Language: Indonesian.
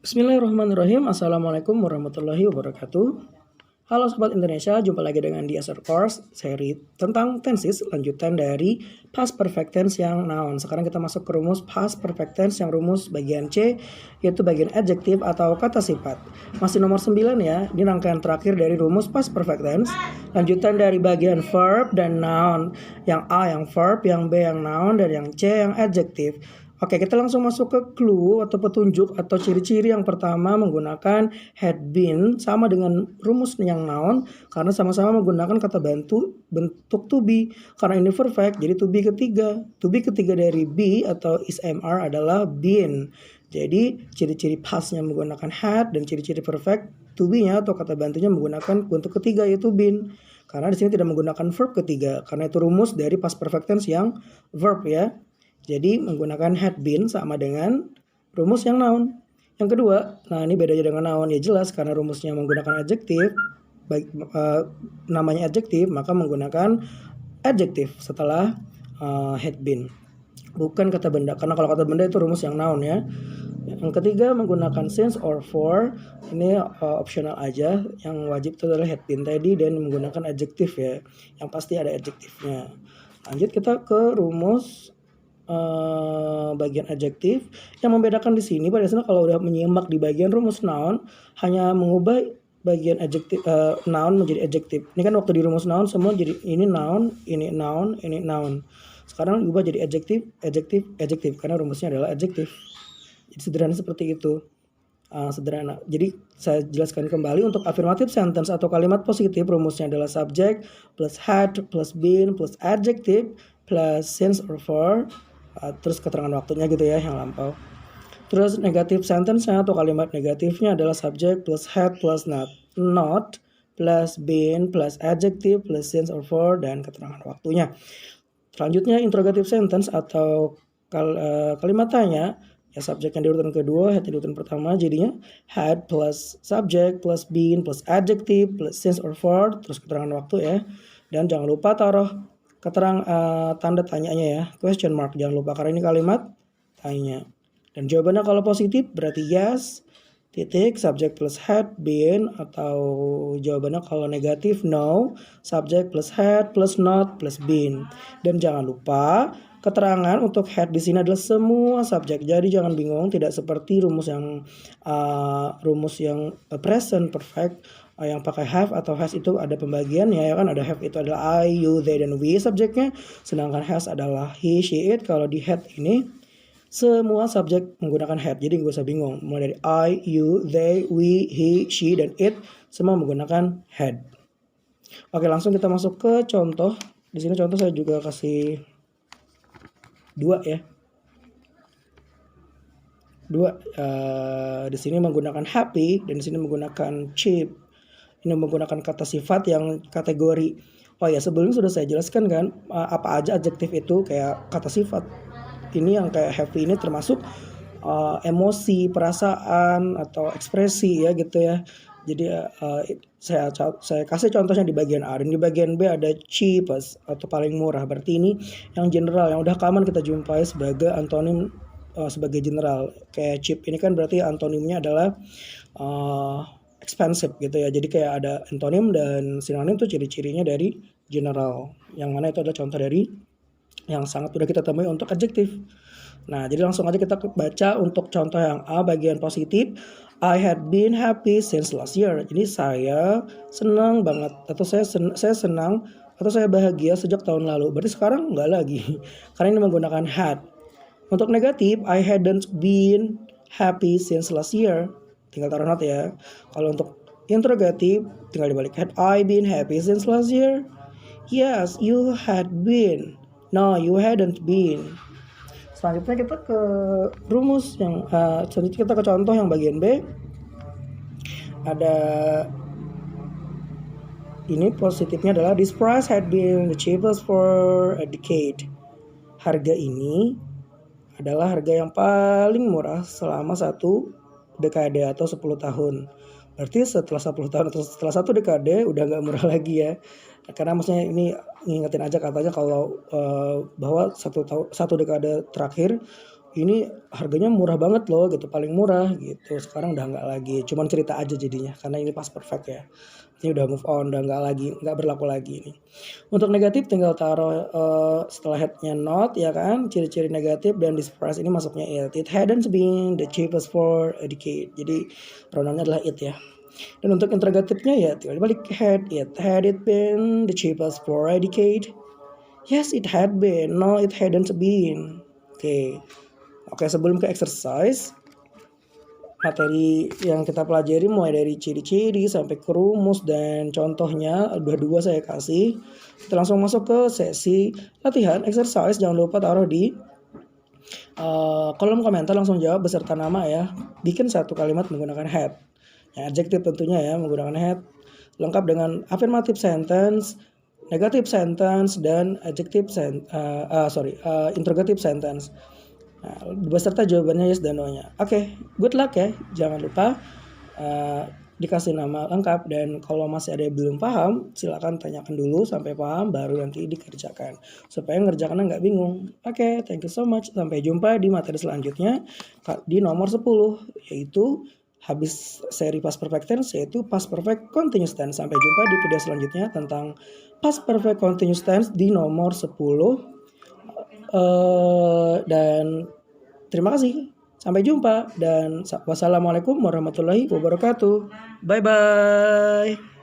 Bismillahirrahmanirrahim. Assalamualaikum warahmatullahi wabarakatuh. Halo Sobat Indonesia, jumpa lagi dengan di Asar Course seri tentang tenses, lanjutan dari past perfect tense yang noun. Sekarang kita masuk ke rumus past perfect tense yang rumus bagian C, yaitu bagian adjektif atau kata sifat. Masih nomor 9 ya, ini rangkaian terakhir dari rumus past perfect tense. Lanjutan dari bagian verb dan noun. Yang A yang verb, yang B yang noun, dan yang C yang adjektif. Oke, kita langsung masuk ke clue atau petunjuk atau ciri-ciri. Yang pertama menggunakan had been sama dengan rumus yang noun karena sama-sama menggunakan kata bantu bentuk to be. Karena ini perfect jadi to be ketiga. To be ketiga dari be atau is mr adalah been. Jadi ciri-ciri pastnya menggunakan had dan ciri-ciri perfect to be-nya atau kata bantunya menggunakan bentuk ketiga yaitu been. Karena di sini tidak menggunakan verb ketiga karena itu rumus dari past perfect tense yang verb ya. Jadi menggunakan had been sama dengan rumus yang noun. Yang kedua, nah ini bedanya dengan noun ya jelas karena rumusnya menggunakan adjektif, namanya adjektif maka menggunakan adjektif setelah had been. Bukan kata benda karena kalau kata benda itu rumus yang noun ya. Yang ketiga menggunakan since or for, ini optional aja, yang wajib itu adalah had been tadi dan menggunakan adjektif ya, yang pasti ada adjektifnya. Lanjut kita ke rumus bagian adjektif. Yang membedakan di sini pada dasarnya kalau udah menyimak di bagian rumus noun hanya mengubah bagian adjektif noun menjadi adjektif. Ini kan waktu di rumus noun semua jadi ini noun, ini noun, ini noun. Sekarang diubah jadi adjektif, adjektif, adjektif karena rumusnya adalah adjektif. Jadi sederhana seperti itu. Sederhana. Jadi saya jelaskan kembali untuk affirmative sentence atau kalimat positif rumusnya adalah subject plus had plus been plus adjective plus since or for. Terus keterangan waktunya gitu ya yang lampau. Terus negative sentence-nya atau kalimat negatifnya adalah subject plus had plus not plus been plus adjective plus since or for dan keterangan waktunya. Selanjutnya interrogative sentence atau kalimat tanya ya, subjek yang di urutan kedua, had di urutan pertama, jadinya had plus subject plus been plus adjective plus since or for terus keterangan waktu ya. Dan jangan lupa taruh tanda tanyanya ya, question mark, jangan lupa karena ini kalimat tanya. Dan jawabannya kalau positif berarti yes, titik, subject plus had been, atau jawabannya kalau negatif no, subject plus had plus not plus been. Dan jangan lupa keterangan untuk had di sini adalah semua subjek. Jadi jangan bingung, tidak seperti rumus yang present perfect yang pakai have atau has itu ada pembagian ya kan, ada have itu adalah I, you, they, dan we subjeknya, sedangkan has adalah he, she, it. Kalau di had ini semua subjek menggunakan had, jadi gak usah bingung, mulai dari I, you, they, we, he, she, dan it semua menggunakan had. Oke, langsung kita masuk ke contoh. Di sini contoh saya juga kasih 2 ya. 2 di sini menggunakan happy dan di sini menggunakan cheap. Ini menggunakan kata sifat yang kategori. Oh ya, sebelumnya sudah saya jelaskan kan apa aja adjektif itu kayak kata sifat. Ini yang kayak happy ini termasuk emosi, perasaan atau ekspresi ya gitu ya. Jadi saya kasih contohnya di bagian A, dan di bagian B ada cheapest atau paling murah. Berarti ini yang general, yang udah common kita jumpai sebagai antonim sebagai general. Kayak cheap ini kan berarti antonimnya adalah expensive gitu ya. Jadi kayak ada antonim dan sinonim tuh ciri-cirinya dari general. Yang mana itu adalah contoh dari yang sangat mudah kita temui untuk adjektif. Nah, jadi langsung aja kita baca untuk contoh yang A bagian positif. I had been happy since last year. Jadi saya senang banget atau saya senang atau saya bahagia sejak tahun lalu. Berarti sekarang enggak lagi. Karena ini menggunakan had. Untuk negatif, I hadn't been happy since last year. Tinggal taruh not ya. Kalau untuk interrogatif tinggal dibalik. Had I been happy since last year? Yes, you had been. No, you hadn't been. Selanjutnya kita ke rumus yang selanjutnya kita ke contoh yang bagian B. Ada ini positifnya adalah this price had been the cheapest for a decade. Harga ini adalah harga yang paling murah selama 1 dekade atau 10 tahun. Berarti setelah 10 tahun atau setelah 1 dekade udah gak murah lagi ya. Karena maksudnya ini ngingetin aja katanya kalau bahwa 1 dekade terakhir ini harganya murah banget loh gitu, paling murah gitu. Sekarang udah nggak lagi, cuman cerita aja jadinya karena ini past perfect ya. Ini udah move on, udah nggak berlaku lagi ini. Untuk negatif tinggal taruh setelah headnya not ya kan, ciri-ciri negatif, dan this phrase ini masuknya it hadn't been the cheapest for a decade. Jadi pronounnya adalah it ya. Dan untuk interrogatifnya ya tinggal balik had it been the cheapest for a decade? Yes, it had been. No, it hadn't been. Oke, sebelum ke exercise, materi yang kita pelajari mulai dari ciri-ciri sampai ke rumus dan contohnya dua saya kasih. Kita langsung masuk ke sesi latihan exercise. Jangan lupa taruh di kolom komentar, langsung jawab beserta nama ya. Bikin satu kalimat menggunakan had. Ya, adjektif tentunya ya menggunakan had. Lengkap dengan affirmative sentence, negative sentence, dan interrogative sentence. Nah, beserta jawabannya yes dan no-nya. Oke, good luck ya. Jangan lupa dikasih nama lengkap, dan kalau masih ada yang belum paham silakan tanyakan dulu sampai paham baru nanti dikerjakan supaya ngerjakannya nggak bingung. Oke, thank you so much. Sampai jumpa di materi selanjutnya di nomor 10, yaitu habis seri past perfect tense yaitu past perfect continuous tense. Sampai jumpa di video selanjutnya tentang past perfect continuous tense di nomor 10. Dan terima kasih. Sampai jumpa dan wassalamualaikum warahmatullahi wabarakatuh. Bye bye.